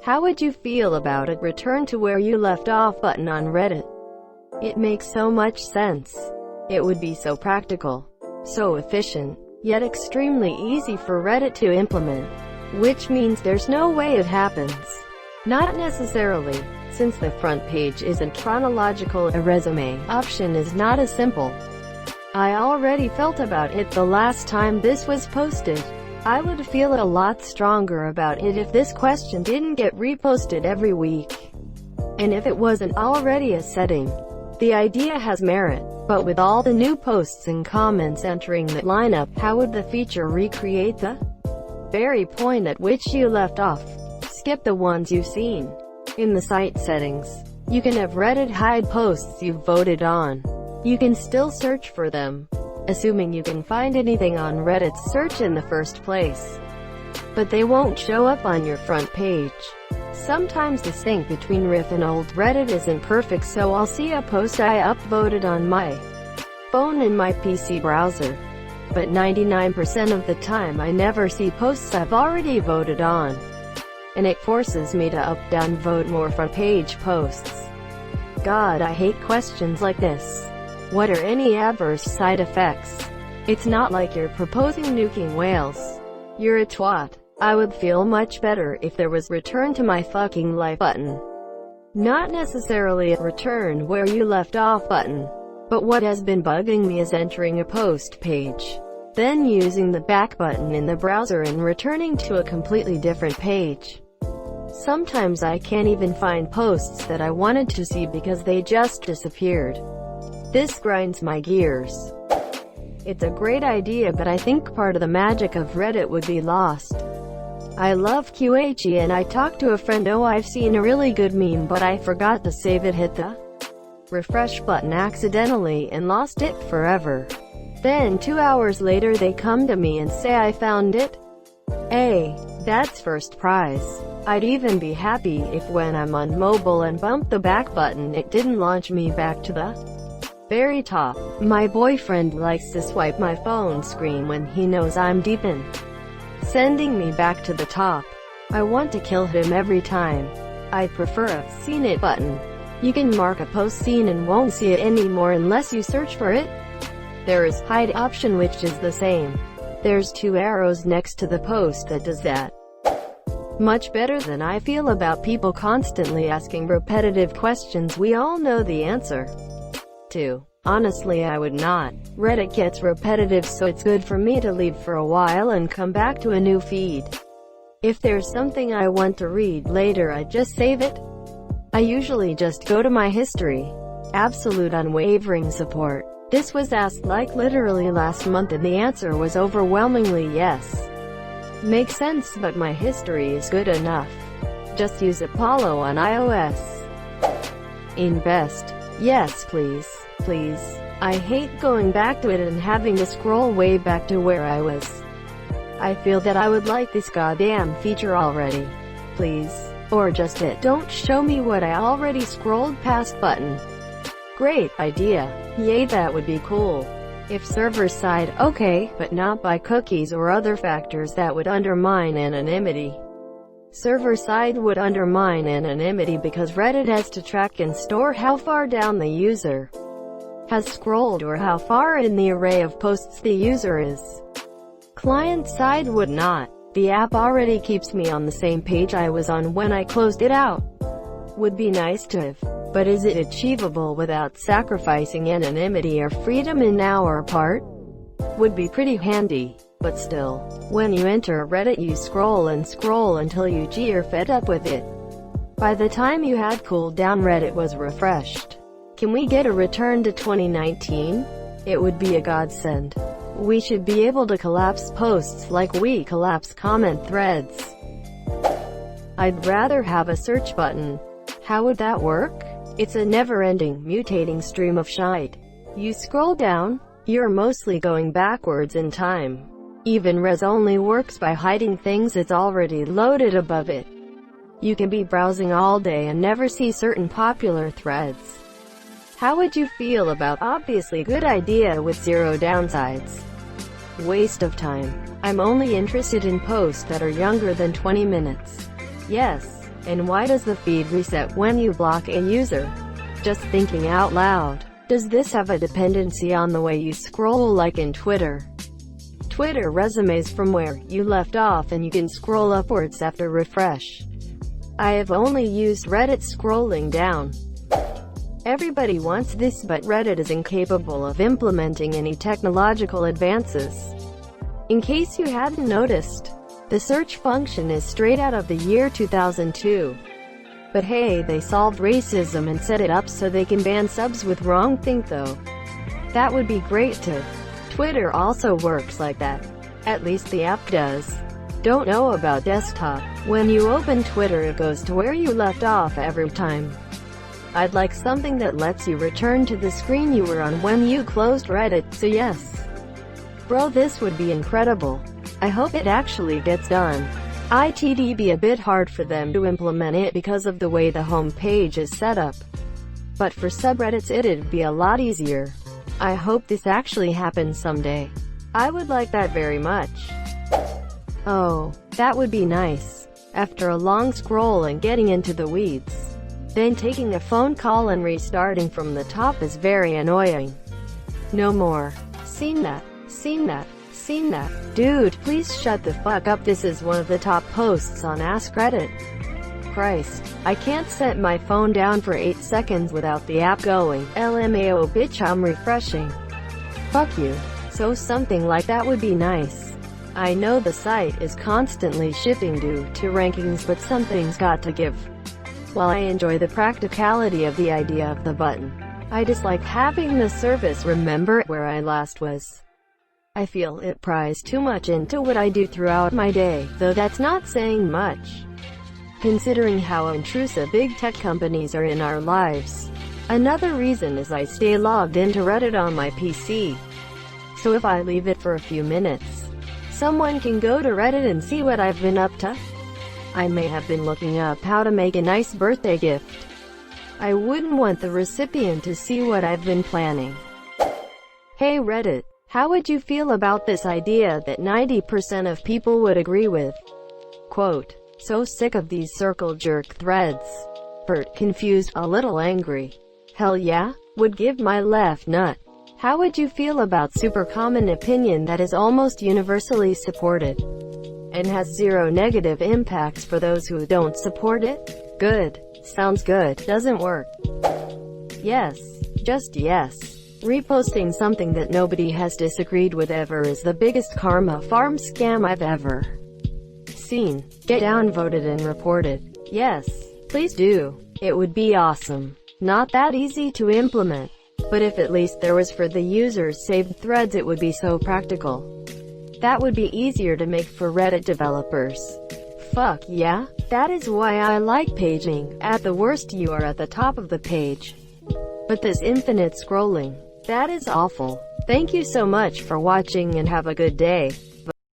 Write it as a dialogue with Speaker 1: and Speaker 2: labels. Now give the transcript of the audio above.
Speaker 1: How would you feel about a return to where you left off button on Reddit? It makes so much sense. It would be so practical, so efficient, yet extremely easy for Reddit to implement. Which means there's no way it happens. Not necessarily, since the front page isn't chronological. A resume option is not as simple. I already felt about it the last time this was posted. I would feel a lot stronger about it if this question didn't get reposted every week, and if it wasn't already a setting. The idea has merit, but with all the new posts and comments entering the lineup, how would the feature recreate the very point at which you left off? Skip the ones you've seen. In the site settings, you can have Reddit hide posts you've voted on. You can still search for them, assuming you can find anything on Reddit's search in the first place. But they won't show up on your front page. Sometimes the sync between Riff and old Reddit isn't perfect, so I'll see a post I upvoted on my phone in my PC browser. But 99% of the time I never see posts I've already voted on, and it forces me to up-down vote more front page posts. God, I hate questions like this. What are any adverse side effects? It's not like you're proposing nuking whales. You're a twat. I would feel much better if there was return to my fucking life button. Not necessarily a return where you left off button. But what has been bugging me is entering a post page, then using the back button in the browser and returning to a completely different page. Sometimes I can't even find posts that I wanted to see because they just disappeared. This grinds my gears. It's a great idea, but I think part of the magic of Reddit would be lost. I love QHE and I talked to a friend, oh I've seen a really good meme but I forgot to save it, hit the refresh button accidentally and lost it forever. Then 2 hours later they come to me and say I found it. Hey, that's first prize. I'd even be happy if when I'm on mobile and bump the back button it didn't launch me back to the very top. My boyfriend likes to swipe my phone screen when he knows I'm deep in, sending me back to the top. I want to kill him every time. I prefer a seen it button. You can mark a post seen and won't see it anymore unless you search for it. There is hide option which is the same. There's 2 arrows next to the post that does that. Much better than I feel about people constantly asking repetitive questions we all know the answer to. Honestly, I would not. Reddit gets repetitive, so it's good for me to leave for a while and come back to a new feed. If there's something I want to read later, I just save it. I usually just go to my history. Absolute unwavering support. This was asked like literally last month and the answer was overwhelmingly yes. Makes sense, but my history is good enough. Just use Apollo on iOS. Invest. Yes please. Please. I hate going back to it and having to scroll way back to where I was. I feel that I would like this goddamn feature already. Please. Or just it. Don't show me what I already scrolled past button. Great idea. Yay, that would be cool. If server side, okay, but not by cookies or other factors that would undermine anonymity. Server side would undermine anonymity because Reddit has to track and store how far down the user has scrolled or how far in the array of posts the user is. Client side would not. The app already keeps me on the same page I was on when I closed it out. Would be nice to have, but is it achievable without sacrificing anonymity or freedom in our part? Would be pretty handy, but still. When you enter Reddit you scroll and scroll until you are fed up with it. By the time you had cooled down Reddit was refreshed. Can we get a return to 2019? It would be a godsend. We should be able to collapse posts like we collapse comment threads. I'd rather have a search button. How would that work? It's a never-ending, mutating stream of shite. You scroll down, you're mostly going backwards in time. Even res only works by hiding things it's already loaded above it. You can be browsing all day and never see certain popular threads. How would you feel about obviously good idea with zero downsides? Waste of time. I'm only interested in posts that are younger than 20 minutes. Yes, And why does the feed reset when you block a user? Just thinking out loud. Does this have a dependency on the way you scroll like in Twitter? Twitter resumes from where you left off and you can scroll upwards after refresh. I have only used Reddit scrolling down. Everybody wants this, but Reddit is incapable of implementing any technological advances. In case you hadn't noticed, the search function is straight out of the year 2002. But hey, they solved racism and set it up so they can ban subs with wrong think though. That would be great too. Twitter also works like that. At least the app does. Don't know about desktop. When you open Twitter it goes to where you left off every time. I'd like something that lets you return to the screen you were on when you closed Reddit, so yes. Bro, this would be incredible. I hope it actually gets done. It'd be a bit hard for them to implement it because of the way the home page is set up. But for subreddits it'd be a lot easier. I hope this actually happens someday. I would like that very much. Oh, that would be nice. After a long scroll and getting into the weeds, then taking a phone call and restarting from the top is very annoying. No more. Seen that. Seen that. Seen that. Dude, please shut the fuck up. This is one of the top posts on AskReddit. Christ. I can't set my phone down for 8 seconds without the app going, LMAO bitch, I'm refreshing. Fuck you. So something like that would be nice. I know the site is constantly shifting due to rankings, but something's got to give. While I enjoy the practicality of the idea of the button, I dislike having the service remember where I last was. I feel it pries too much into what I do throughout my day, though that's not saying much, considering how intrusive big tech companies are in our lives. Another reason is I stay logged into Reddit on my PC. So if I leave it for a few minutes, someone can go to Reddit and see what I've been up to. I may have been looking up how to make a nice birthday gift. I wouldn't want the recipient to see what I've been planning. Hey Reddit, how would you feel about this idea that 90% of people would agree with? Quote, so sick of these circle jerk threads. Bert, confused, a little angry. Hell yeah? Would give my left nut. How would you feel about super common opinion that is almost universally supported and has zero negative impacts for those who don't support it? Good. Sounds good. Doesn't work. Yes. Just yes. Reposting something that nobody has disagreed with ever is the biggest karma farm scam I've ever seen. Get downvoted and reported. Yes. Please do. It would be awesome. Not that easy to implement. But if at least there was for the users saved threads, it would be so practical. That would be easier to make for Reddit developers. Fuck yeah. That is why I like paging. At the worst you are at the top of the page. But this infinite scrolling, that is awful. Thank you so much for watching and have a good day.